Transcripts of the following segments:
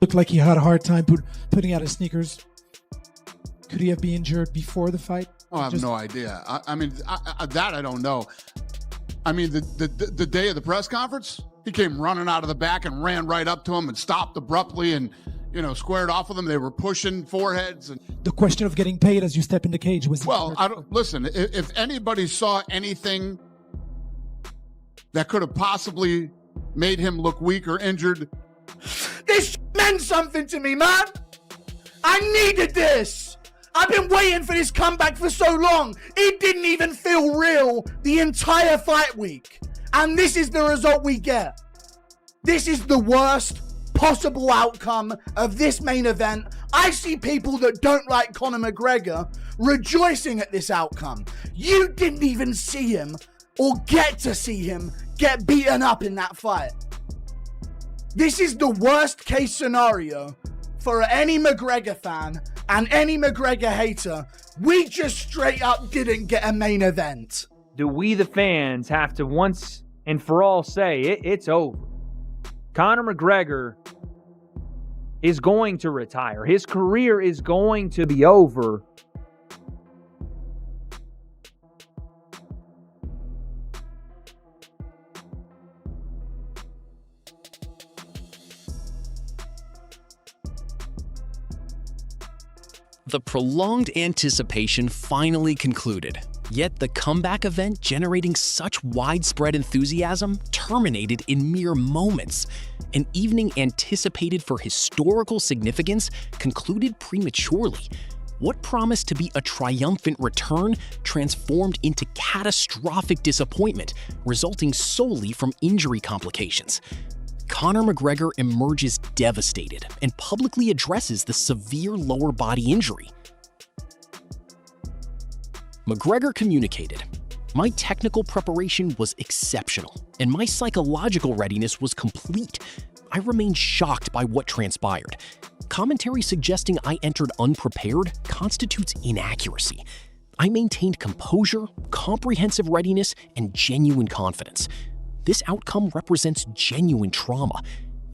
Looked like he had a hard time putting out his sneakers. Could he have been injured before the fight? Oh, I have no idea. I mean, that I don't know. I mean, the day of the press conference, he came running out of the back and ran right up to him and stopped abruptly and, you know, squared off with him. They were pushing foreheads. And the question of getting paid as you step in the cage was... Well, listen, if anybody saw anything that could have possibly made him look weak or injured... This meant something to me, man. I needed this. I've been waiting for this comeback for so long. It didn't even feel real the entire fight week. And this is the result we get. This is the worst possible outcome of this main event. I see people that don't like Conor McGregor rejoicing at this outcome. You didn't even see him or get to see him get beaten up in that fight. This is the worst case scenario for any McGregor fan and any McGregor hater. We just straight up didn't get a main event. Do we, the fans, have to once and for all say it's over? Conor McGregor is going to retire. His career is going to be over. The prolonged anticipation finally concluded, yet the comeback event generating such widespread enthusiasm terminated in mere moments. An evening anticipated for historical significance concluded prematurely. What promised to be a triumphant return transformed into catastrophic disappointment, resulting solely from injury complications. Conor McGregor emerges devastated and publicly addresses the severe lower body injury. McGregor communicated, "My technical preparation was exceptional, and my psychological readiness was complete. I remain shocked by what transpired. Commentary suggesting I entered unprepared constitutes inaccuracy. I maintained composure, comprehensive readiness, and genuine confidence. This outcome represents genuine trauma.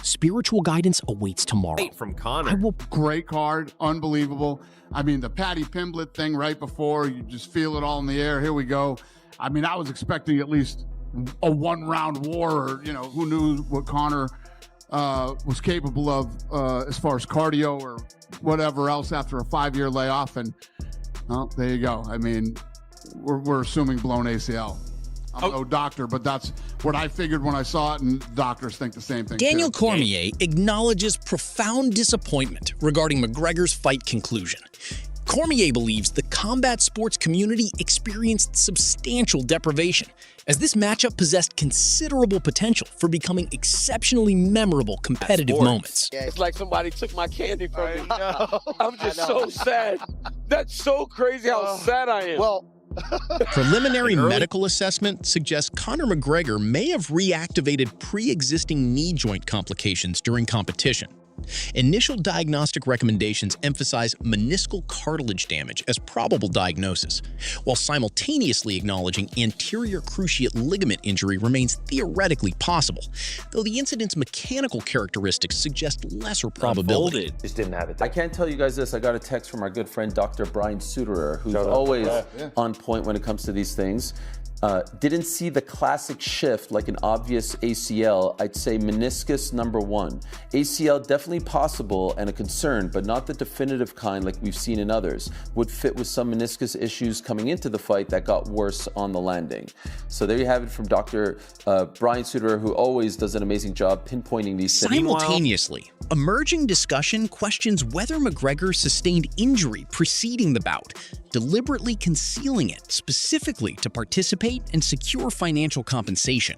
Spiritual guidance awaits tomorrow." From Conor. Great card, unbelievable. I mean, the Paddy Pimblett thing right before, you just feel it all in the air. Here we go. I mean, I was expecting at least a one-round war, or, you know, who knew what Conor was capable of as far as cardio or whatever else after a 5-year layoff. And, well, there you go. I mean, we're assuming blown ACL. I'm no doctor, but that's what I figured when I saw it, and doctors think the same thing. Daniel Cormier acknowledges profound disappointment regarding McGregor's fight conclusion. Cormier believes the combat sports community experienced substantial deprivation, as this matchup possessed considerable potential for becoming exceptionally memorable competitive moments. Yeah, it's like somebody took my candy from me. I'm just so sad. That's so crazy how sad I am. Well, preliminary medical assessment suggests Conor McGregor may have reactivated pre-existing knee joint complications during competition. Initial diagnostic recommendations emphasize meniscal cartilage damage as probable diagnosis, while simultaneously acknowledging anterior cruciate ligament injury remains theoretically possible, though the incident's mechanical characteristics suggest lesser probability. Just didn't have it. I can't tell you guys this. I got a text from our good friend Dr. Brian Suterer, who's always on point when it comes to these things. Didn't see the classic shift like an obvious ACL. I'd say meniscus number 1. ACL definitely possible and a concern, but not the definitive kind like we've seen in others. Would fit with some meniscus issues coming into the fight that got worse on the landing. So there you have it from Dr. Brian Suterer, who always does an amazing job pinpointing these things. Simultaneously, emerging discussion questions whether McGregor sustained injury preceding the bout, deliberately concealing it specifically to participate and secure financial compensation.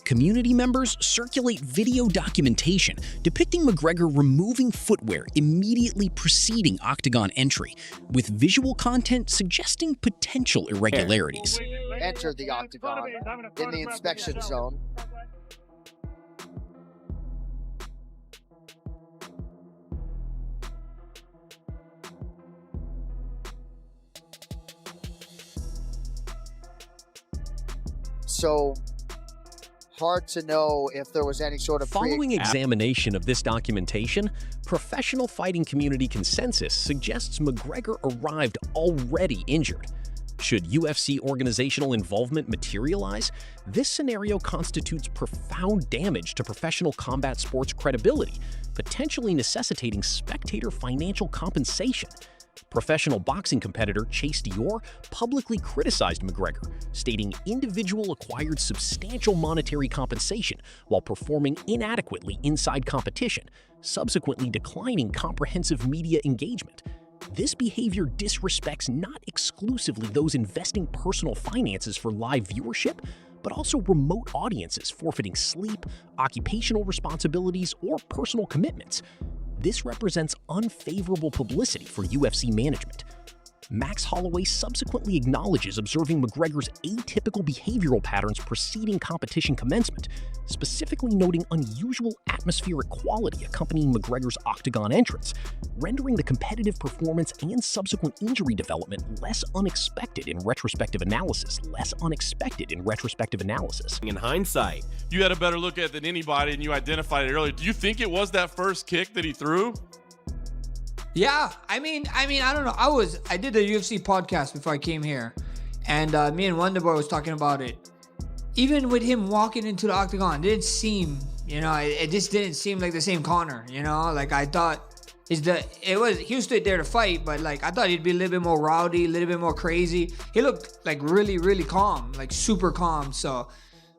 Community members circulate video documentation depicting McGregor removing footwear immediately preceding Octagon entry, with visual content suggesting potential irregularities. Enter the Octagon in the inspection zone. So hard to know if there was any sort of following examination of this documentation, professional fighting community consensus suggests McGregor arrived already injured. Should UFC organizational involvement materialize, this scenario constitutes profound damage to professional combat sports credibility, potentially necessitating spectator financial compensation. Professional boxing competitor Chase Dior publicly criticized McGregor, stating individual acquired substantial monetary compensation while performing inadequately inside competition, subsequently declining comprehensive media engagement. This behavior disrespects not exclusively those investing personal finances for live viewership, but also remote audiences forfeiting sleep, occupational responsibilities, or personal commitments. This represents unfavorable publicity for UFC management. Max Holloway subsequently acknowledges observing McGregor's atypical behavioral patterns preceding competition commencement, specifically noting unusual atmospheric quality accompanying McGregor's Octagon entrance, rendering the competitive performance and subsequent injury development less unexpected in retrospective analysis. In hindsight, you had a better look at it than anybody, and you identified it earlier. Do you think it was that first kick that he threw? Yeah, I mean, I don't know. I did a UFC podcast before I came here, and me and Wonderboy was talking about it. Even with him walking into the Octagon, it didn't seem, it just didn't seem like the same Conor. Like I thought, he was stood there to fight, but like I thought he'd be a little bit more rowdy, a little bit more crazy. He looked like really, really calm, like super calm. So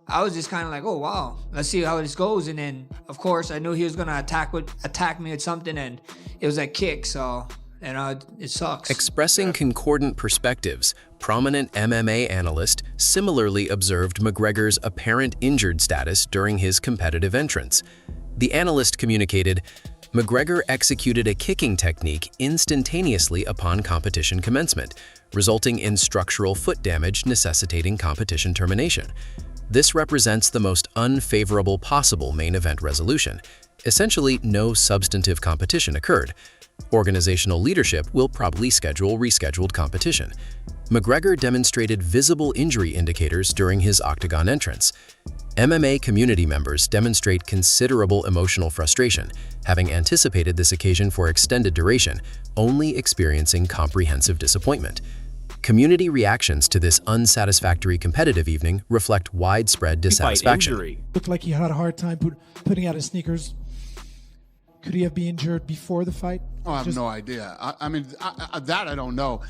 I was just kind of like, oh wow, let's see how this goes. And then of course I knew he was gonna attack me with something, and it was a kick. So it sucks. Expressing concordant perspectives, prominent MMA analyst similarly observed McGregor's apparent injured status during his competitive entrance. The analyst communicated, McGregor executed a kicking technique instantaneously upon competition commencement, resulting in structural foot damage necessitating competition termination. This represents the most unfavorable possible main event resolution. Essentially, no substantive competition occurred. Organizational leadership will probably schedule rescheduled competition. McGregor demonstrated visible injury indicators during his Octagon entrance. MMA community members demonstrate considerable emotional frustration, having anticipated this occasion for extended duration, only experiencing comprehensive disappointment. Community reactions to this unsatisfactory competitive evening reflect widespread dissatisfaction. Looked like he had a hard time putting out his sneakers. Could he have been injured before the fight? Oh, I have no idea. I mean, that I don't know.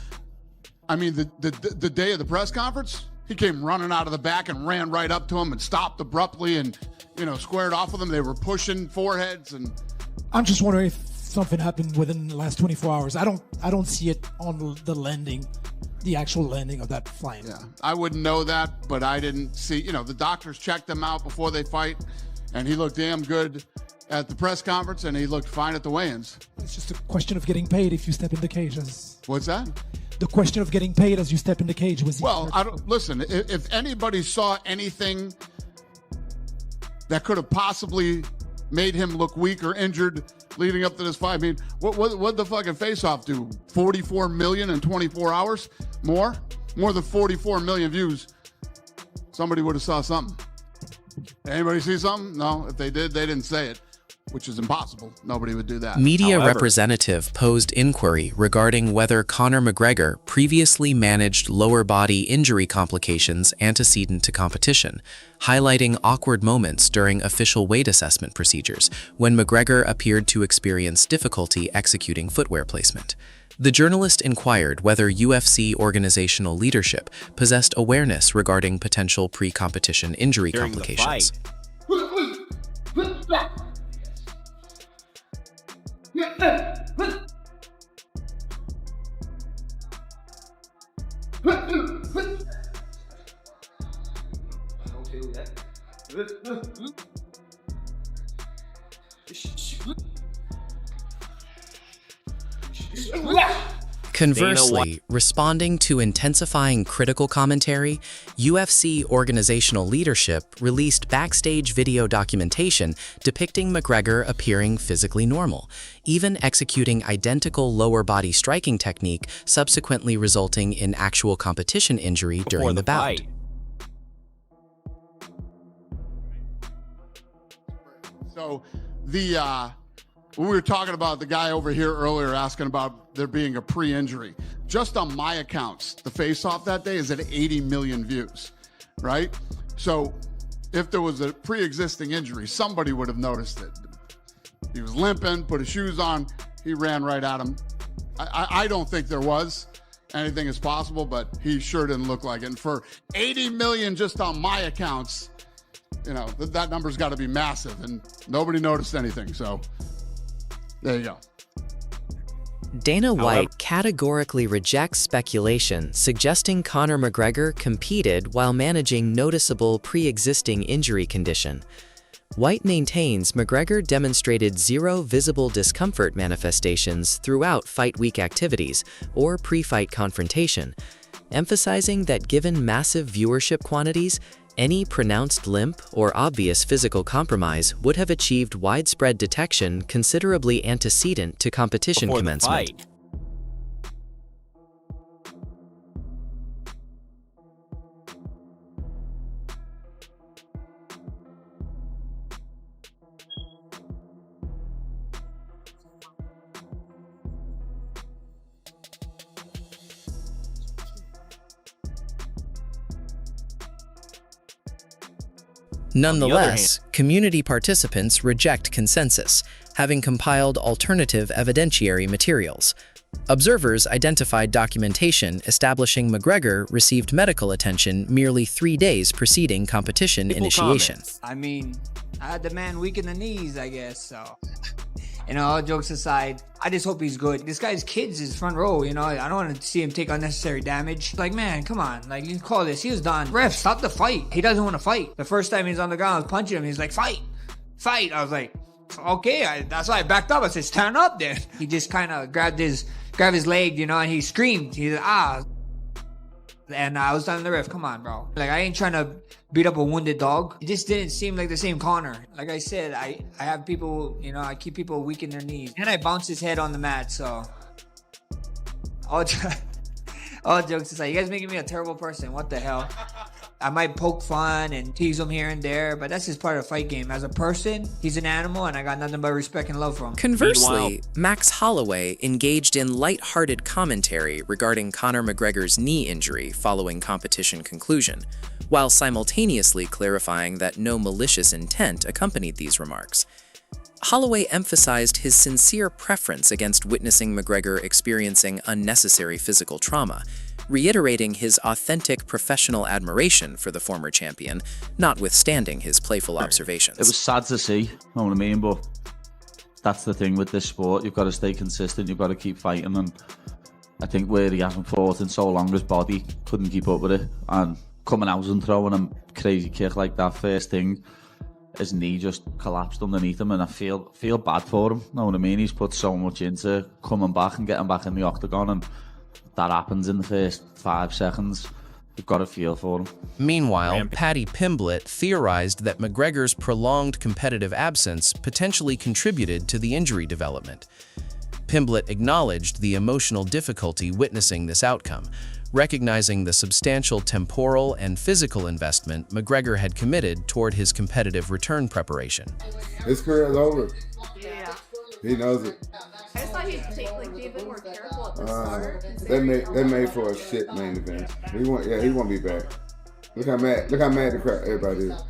I mean, the day of the press conference, he came running out of the back and ran right up to him and stopped abruptly and, squared off with him. They were pushing foreheads, and I'm just wondering if something happened within the last 24 hours. I don't see it on the landing. The actual landing of that flight. Yeah, I wouldn't know that, but I didn't see, the doctors checked him out before they fight, and he looked damn good at the press conference, and he looked fine at the weigh-ins. It's just a question of getting paid if you step in the cage. What's that? The question of getting paid as you step in the cage was. Well, listen, if anybody saw anything that could have possibly made him look weak or injured leading up to this fight, I mean, what the fucking face-off do? 44 million in 24 hours? More than 44 million views. Somebody would have saw something. Anybody see something? No. If they did, they didn't say it, which is impossible. Nobody would do that. Media representative posed inquiry regarding whether Conor McGregor previously managed lower body injury complications antecedent to competition, highlighting awkward moments during official weight assessment procedures when McGregor appeared to experience difficulty executing footwear placement. The journalist inquired whether UFC organizational leadership possessed awareness regarding potential pre-competition injury complications. Conversely, responding to intensifying critical commentary, UFC organizational leadership released backstage video documentation depicting McGregor appearing physically normal, even executing identical lower body striking technique, subsequently resulting in actual competition injury during the bout. So we were talking about the guy over here earlier asking about there being a pre-injury. Just on my accounts, the face-off that day is at 80 million views, right? So if there was a pre-existing injury, somebody would have noticed it. He was limping, put his shoes on, he ran right at him. I don't think there was. Anything is possible, but he sure didn't look like it. And for 80 million just on my accounts, you know, that number's got to be massive, and nobody noticed anything. So there you go. Dana White categorically rejects speculation suggesting Conor McGregor competed while managing noticeable pre-existing injury condition. White maintains McGregor demonstrated zero visible discomfort manifestations throughout fight week activities or pre-fight confrontation, emphasizing that given massive viewership quantities, any pronounced limp or obvious physical compromise would have achieved widespread detection considerably antecedent to competition commencement. Nonetheless, community participants reject consensus, having compiled alternative evidentiary materials. Observers identified documentation establishing McGregor received medical attention merely 3 days preceding competition initiation. I mean, I had the man weak in the knees, I guess, so. You know, all jokes aside, I just hope he's good. This guy's kids is front row, you know. I don't want to see him take unnecessary damage. Like, man, come on. Like, you call this. He was done. Ref, stop the fight. He doesn't want to fight. The first time he's on the ground, I was punching him. He's like, fight. Fight. I was like, okay. That's why I backed up. I said, stand up then. He just kind of grabbed his leg, you know, and he screamed. He's like, ah. And I was telling the ref, come on, bro. Like, I ain't trying to beat up a wounded dog. It just didn't seem like the same Conor. Like I said, I have people, you know, I keep people weak in their knees. And I bounce his head on the mat, so. All jokes aside, you guys making me a terrible person. What the hell? I might poke fun and tease him here and there, but that's just part of the fight game. As a person, he's an animal, and I got nothing but respect and love for him. Conversely, Max Holloway engaged in light-hearted commentary regarding Conor McGregor's knee injury following competition conclusion, while simultaneously clarifying that no malicious intent accompanied these remarks. Holloway emphasized his sincere preference against witnessing McGregor experiencing unnecessary physical trauma, reiterating his authentic professional admiration for the former champion, notwithstanding his playful observations. It was sad to see, you know what I mean, but that's the thing with this sport. You've got to stay consistent, you've got to keep fighting, and I think where he hasn't fought in so long, his body couldn't keep up with it, and coming out and throwing a crazy kick like that first thing, his knee just collapsed underneath him, and I feel bad for him, you know what I mean? He's put so much into coming back and getting back in the octagon, and that happens in the first 5 seconds. You've got to feel for him. Meanwhile, Paddy Pimblett theorized that McGregor's prolonged competitive absence potentially contributed to the injury development. Pimblett acknowledged the emotional difficulty witnessing this outcome, recognizing the substantial temporal and physical investment McGregor had committed toward his competitive return preparation. His career is over. Yeah. He knows it. I just thought he'd be a bit more careful at the start. They made for a shit main event. He won't be back. Look how mad the crowd everybody is.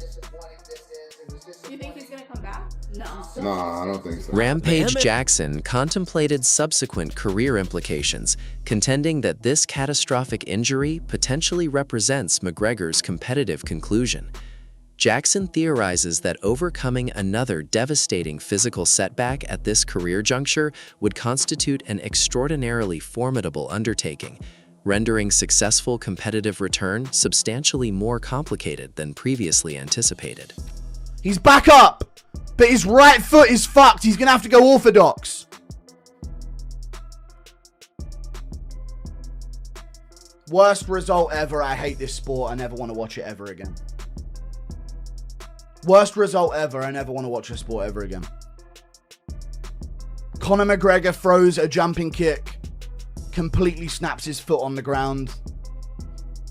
Do you think he's gonna come back? No, I don't think so. Rampage Jackson contemplated subsequent career implications, contending that this catastrophic injury potentially represents McGregor's competitive conclusion. Jackson theorizes that overcoming another devastating physical setback at this career juncture would constitute an extraordinarily formidable undertaking, rendering successful competitive return substantially more complicated than previously anticipated. He's back up, but his right foot is fucked. He's gonna have to go orthodox. Worst result ever. I hate this sport. I never want to watch it ever again. Worst result ever. I never want to watch a sport ever again. Conor McGregor throws a jumping kick, completely snaps his foot on the ground.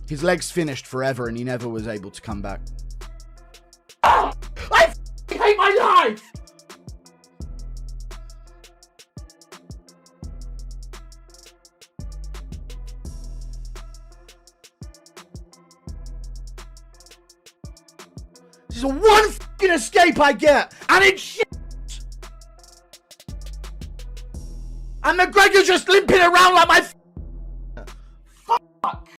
His leg's finished forever, and he never was able to come back. I hate my life! This is one fucking escape I get, and it's shit. And McGregor's just limping around like my